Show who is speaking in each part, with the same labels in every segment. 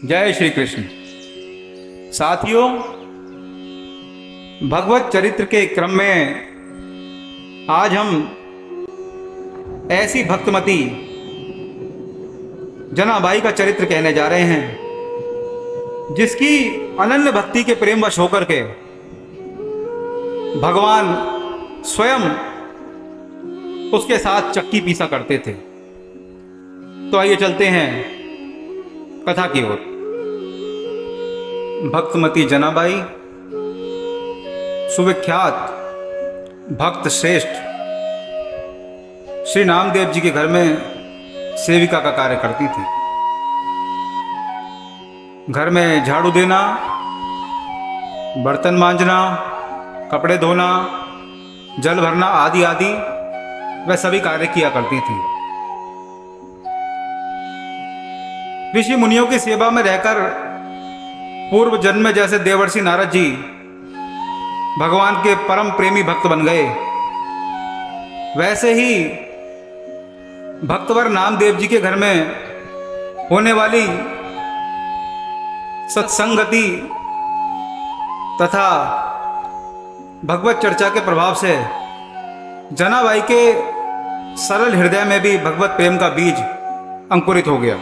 Speaker 1: जय श्री कृष्ण। साथियों, भगवत चरित्र के क्रम में आज हम ऐसी भक्तमती जनाबाई का चरित्र कहने जा रहे हैं जिसकी अनन्य भक्ति के प्रेमवश होकर के भगवान स्वयं उसके साथ चक्की पीसा करते थे। तो आइए चलते हैं कथा की ओर। भक्तमती जनाबाई सुविख्यात भक्त श्रेष्ठ श्री नामदेव जी के घर में सेविका का कार्य करती थी। घर में झाड़ू देना, बर्तन मांजना, कपड़े धोना, जल भरना आदि आदि वह सभी कार्य किया करती थी। ऋषि मुनियों की सेवा में रहकर पूर्व जन्म में जैसे देवर्षि नारद जी भगवान के परम प्रेमी भक्त बन गए, वैसे ही भक्तवर नामदेव जी के घर में होने वाली सत्संगति तथा भगवत चर्चा के प्रभाव से जनाबाई के सरल हृदय में भी भगवत प्रेम का बीज अंकुरित हो गया।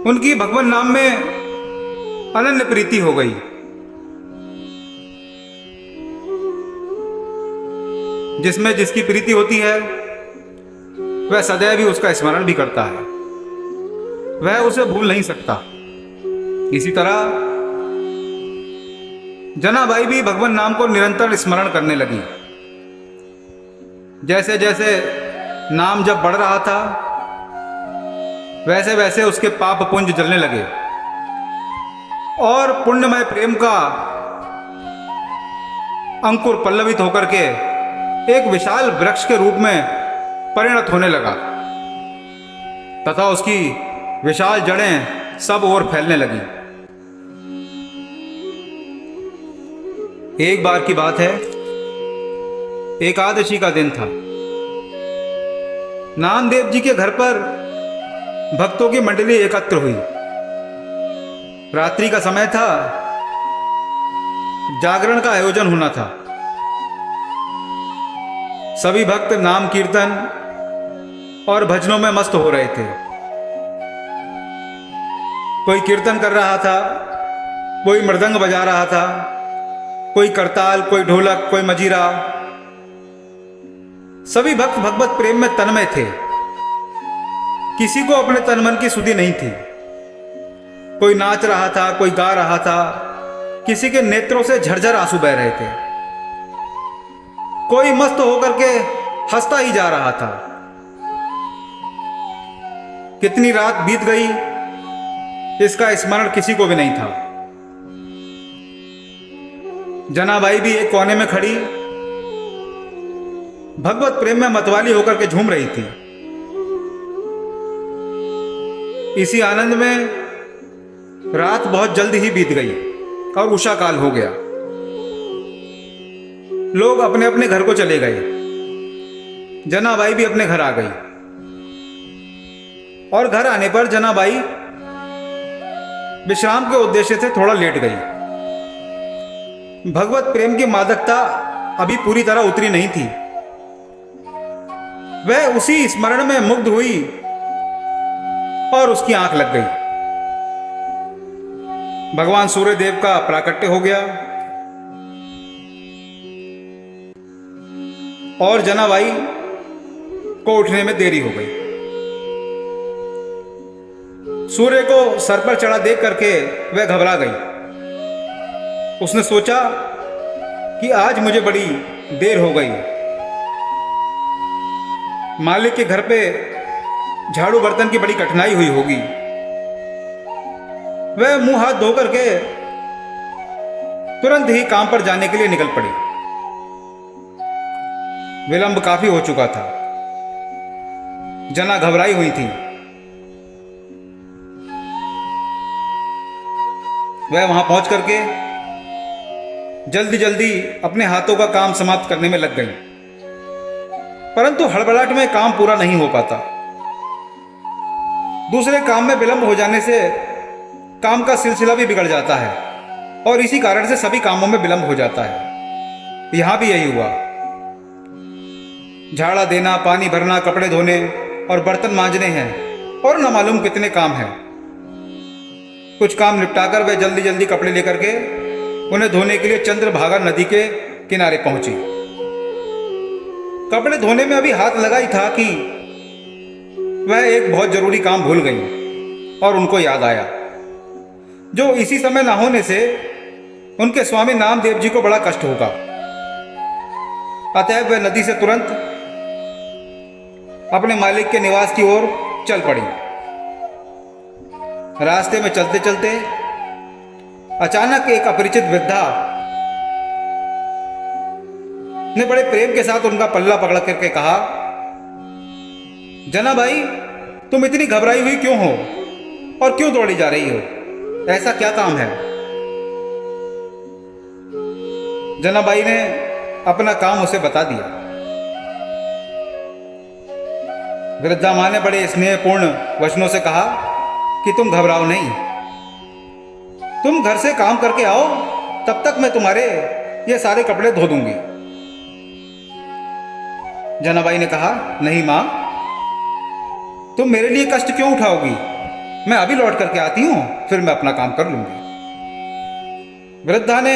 Speaker 1: उनकी भगवान नाम में अनन्य प्रीति हो गई। जिसमें जिसकी प्रीति होती है वह सदैव ही उसका स्मरण भी करता है, वह उसे भूल नहीं सकता। इसी तरह जनाबाई भी भगवान नाम को निरंतर स्मरण करने लगी। जैसे जैसे नाम जब बढ़ रहा था वैसे वैसे उसके पाप पुंज जलने लगे और पुण्यमय प्रेम का अंकुर पल्लवित होकर के एक विशाल वृक्ष के रूप में परिणत होने लगा तथा उसकी विशाल जड़ें सब ओर फैलने लगी। एक बार की बात है, एकादशी का दिन था। नामदेव जी के घर पर भक्तों की मंडली एकत्र हुई। रात्रि का समय था, जागरण का आयोजन होना था। सभी भक्त नाम कीर्तन और भजनों में मस्त हो रहे थे। कोई कीर्तन कर रहा था, कोई मृदंग बजा रहा था, कोई करताल, कोई ढोलक, कोई मजीरा। सभी भक्त भगवत प्रेम में तन्मय थे। किसी को अपने तन मन की सुधि नहीं थी। कोई नाच रहा था, कोई गा रहा था, किसी के नेत्रों से झरझर आंसू बह रहे थे। कोई मस्त होकर के हंसता ही जा रहा था। कितनी रात बीत गई इसका स्मरण किसी को भी नहीं था। जनाबाई भी एक कोने में खड़ी भगवत प्रेम में मतवाली होकर के झूम रही थी। इसी आनंद में रात बहुत जल्द ही बीत गई और उषा काल हो गया। लोग अपने अपने घर को चले गए। जनाबाई भी अपने घर आ गई और घर आने पर जनाबाई विश्राम के उद्देश्य से थोड़ा लेट गई। भगवत प्रेम की मादकता अभी पूरी तरह उतरी नहीं थी। वह उसी स्मरण में मुग्ध हुई और उसकी आंख लग गई। भगवान सूर्यदेव का प्राकट्य हो गया और जनाबाई को उठने में देरी हो गई। सूर्य को सर पर चढ़ा देख करके वह घबरा गई। उसने सोचा कि आज मुझे बड़ी देर हो गई। मालिक के घर पे झाड़ू बर्तन की बड़ी कठिनाई हुई होगी। वह मुंह हाथ धो करके तुरंत ही काम पर जाने के लिए निकल पड़ी। विलंब काफी हो चुका था। जना घबराई हुई थी। वह वहां पहुंच करके जल्दी जल्दी अपने हाथों का काम समाप्त करने में लग गई, परंतु हड़बड़ाहट में काम पूरा नहीं हो पाता। दूसरे काम में विलंब हो जाने से काम का सिलसिला भी बिगड़ जाता है और इसी कारण से सभी कामों में विलंब हो जाता है। यहां भी यही हुआ। झाड़ा देना, पानी भरना, कपड़े धोने और बर्तन मांजने हैं और न मालूम कितने काम हैं। कुछ काम निपटाकर वे जल्दी जल्दी कपड़े लेकर के उन्हें धोने के लिए चंद्रभागा नदी के किनारे पहुंची। कपड़े धोने में अभी हाथ लगा ही था कि वह एक बहुत जरूरी काम भूल गई और उनको याद आया, जो इसी समय ना होने से उनके स्वामी नामदेव जी को बड़ा कष्ट होगा। अतएव वह नदी से तुरंत अपने मालिक के निवास की ओर चल पड़ी। रास्ते में चलते चलते अचानक एक अपरिचित वृद्धा ने बड़े प्रेम के साथ उनका पल्ला पकड़ करके कहा, जना भाई, तुम इतनी घबराई हुई क्यों हो और क्यों दौड़ी जा रही हो? ऐसा क्या काम है? जनाबाई ने अपना काम उसे बता दिया। वृद्धा मां ने बड़े स्नेहपूर्ण वचनों से कहा कि तुम घबराओ नहीं, तुम घर से काम करके आओ, तब तक मैं तुम्हारे ये सारे कपड़े धो दूंगी। जनाबाई ने कहा, नहीं मां, तुम मेरे लिए कष्ट क्यों उठाओगी? मैं अभी लौट करके आती हूं, फिर मैं अपना काम कर लूंगी। वृद्धा ने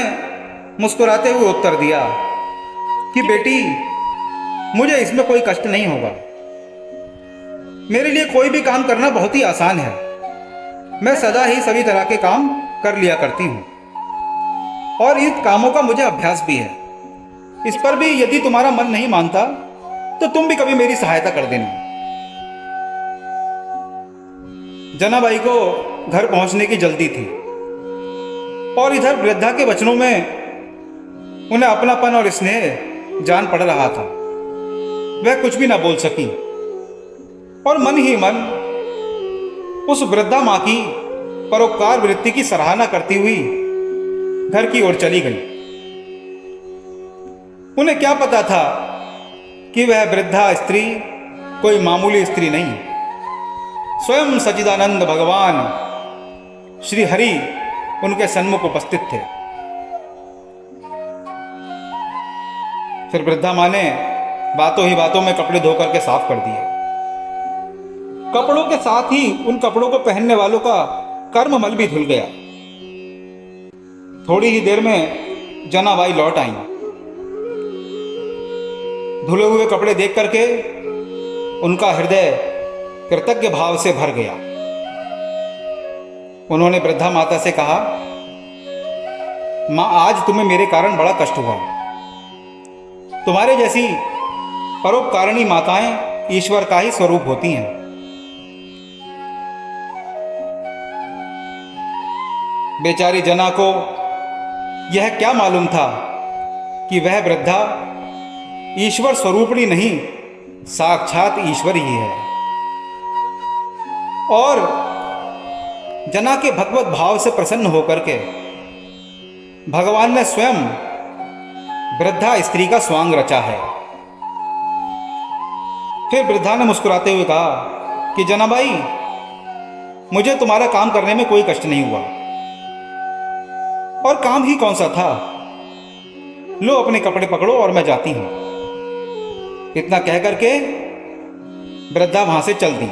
Speaker 1: मुस्कुराते हुए उत्तर दिया कि बेटी, मुझे इसमें कोई कष्ट नहीं होगा। मेरे लिए कोई भी काम करना बहुत ही आसान है। मैं सदा ही सभी तरह के काम कर लिया करती हूं और इन कामों का मुझे अभ्यास भी है। इस पर भी यदि तुम्हारा मन नहीं मानता तो तुम भी कभी मेरी सहायता कर देना। जनाबाई को घर पहुंचने की जल्दी थी और इधर वृद्धा के वचनों में उन्हें अपनापन और स्नेह जान पड़ रहा था। वह कुछ भी ना बोल सकी और मन ही मन उस वृद्धा मां की परोपकार वृत्ति की सराहना करती हुई घर की ओर चली गई। उन्हें क्या पता था कि वह वृद्धा स्त्री कोई मामूली स्त्री नहीं, स्वयं सच्चिदानंद भगवान श्री हरि उनके सन्मुख उपस्थित थे। फिर वृद्धा मां ने बातों ही बातों में कपड़े धोकर के साफ कर दिए। कपड़ों के साथ ही उन कपड़ों को पहनने वालों का कर्ममल भी धुल गया। थोड़ी ही देर में जनाबाई लौट आई। धुले हुए कपड़े देख करके उनका हृदय कृतज्ञ भाव से भर गया। उन्होंने वृद्धा माता से कहा, मां, आज तुम्हें मेरे कारण बड़ा कष्ट हुआ। तुम्हारे जैसी परोपकारिणी माताएं ईश्वर का ही स्वरूप होती हैं। बेचारी जना को यह क्या मालूम था कि वह वृद्धा ईश्वर स्वरूपणी नहीं, साक्षात ईश्वर ही है। और जना के भगवत भाव से प्रसन्न होकर के भगवान ने स्वयं वृद्धा स्त्री का स्वांग रचा है। फिर वृद्धा ने मुस्कुराते हुए कहा कि जनाबाई, मुझे तुम्हारा काम करने में कोई कष्ट नहीं हुआ, और काम ही कौन सा था। लो अपने कपड़े पकड़ो और मैं जाती हूं। इतना कह करके वृद्धा वहां से चल दी।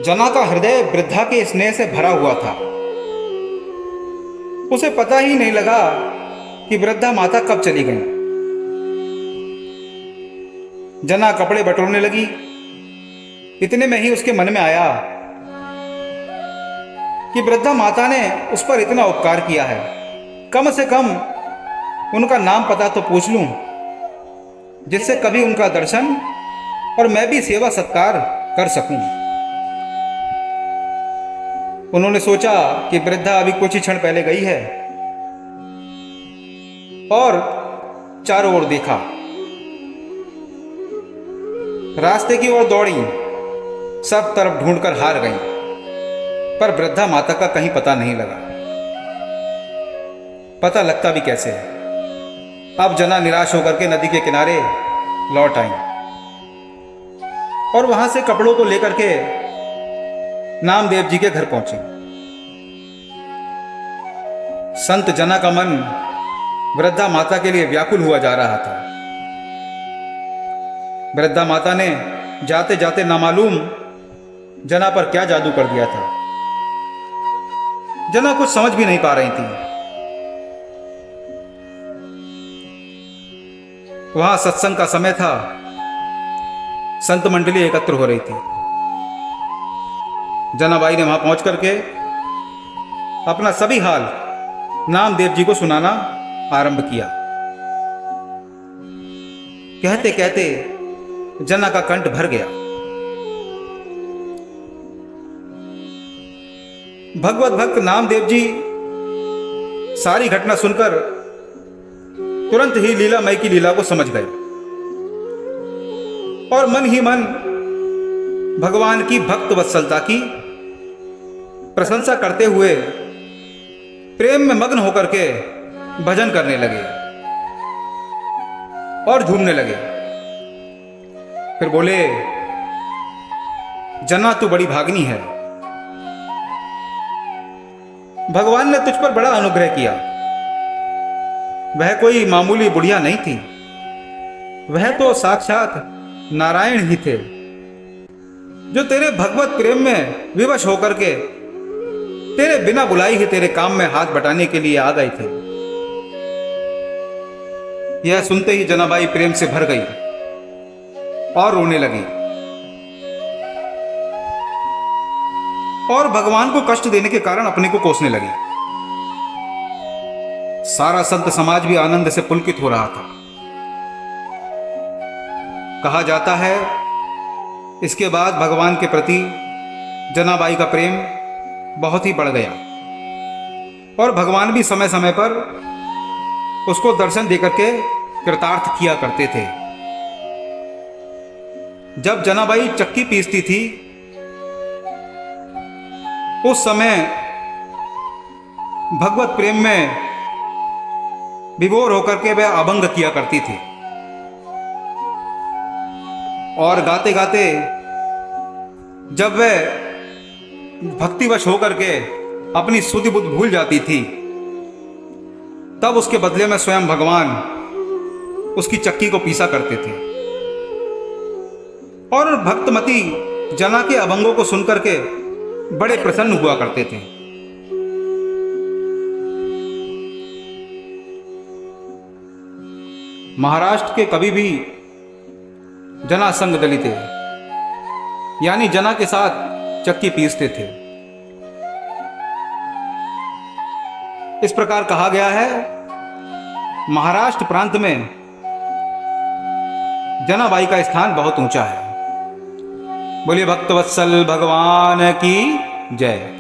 Speaker 1: जना का हृदय वृद्धा के स्नेह से भरा हुआ था। उसे पता ही नहीं लगा कि वृद्धा माता कब चली गई। जना कपड़े बटोरने लगी। इतने में ही उसके मन में आया कि वृद्धा माता ने उस पर इतना उपकार किया है, कम से कम उनका नाम पता तो पूछ लूं, जिससे कभी उनका दर्शन और मैं भी सेवा सत्कार कर सकूं। उन्होंने सोचा कि वृद्धा अभी कुछ ही क्षण पहले गई है और चारों ओर देखा। रास्ते की ओर दौड़ी, सब तरफ ढूंढकर हार गई, पर वृद्धा माता का कहीं पता नहीं लगा। पता लगता भी कैसे है। अब जना निराश होकर के नदी के किनारे लौट आई। और वहां से कपड़ों को लेकर के नामदेव जी के घर पहुंचे। संत जना का मन वृद्धा माता के लिए व्याकुल हुआ जा रहा था। वृद्धा माता ने जाते जाते नामालूम जना पर क्या जादू कर दिया था। जना कुछ समझ भी नहीं पा रही थी। वहां सत्संग का समय था, संत मंडली एकत्र हो रही थी। जनाबाई ने वहां पहुंच करके अपना सभी हाल नामदेव जी को सुनाना आरंभ किया। कहते कहते जना का कंठ भर गया। भगवत भक्त नामदेव जी सारी घटना सुनकर तुरंत ही लीलामय की लीला को समझ गए और मन ही मन भगवान की भक्त वत्सलता की प्रशंसा करते हुए प्रेम में मग्न होकर के भजन करने लगे और झूमने लगे। फिर बोले, जना तू बड़ी भागनी है, भगवान ने तुझ पर बड़ा अनुग्रह किया। वह कोई मामूली बुढ़िया नहीं थी, वह तो साक्षात नारायण ही थे, जो तेरे भगवत प्रेम में विवश होकर के तेरे बिना बुलाई ही तेरे काम में हाथ बटाने के लिए आ गए थे। यह सुनते ही जनाबाई प्रेम से भर गई और रोने लगी और भगवान को कष्ट देने के कारण अपने को कोसने लगी। सारा संत समाज भी आनंद से पुलकित हो रहा था। कहा जाता है इसके बाद भगवान के प्रति जनाबाई का प्रेम बहुत ही बढ़ गया और भगवान भी समय समय पर उसको दर्शन देकर के कृतार्थ किया करते थे। जब जनाबाई चक्की पीसती थी उस समय भगवत प्रेम में विभोर होकर के वह अभंग किया करती थी और गाते गाते जब वह भक्तिवश होकर के अपनी सुधि बुद्धि भूल जाती थी, तब उसके बदले में स्वयं भगवान उसकी चक्की को पीसा करते थे और भक्तमती जना के अभंगों को सुनकर के बड़े प्रसन्न हुआ करते थे। महाराष्ट्र के कवि भी जना संग दलित थे, यानी जना के साथ चक्की पीसते थे। इस प्रकार कहा गया है, महाराष्ट्र प्रांत में जनाबाई का स्थान बहुत ऊंचा है। बोलिए भक्तवत्सल भगवान की जय।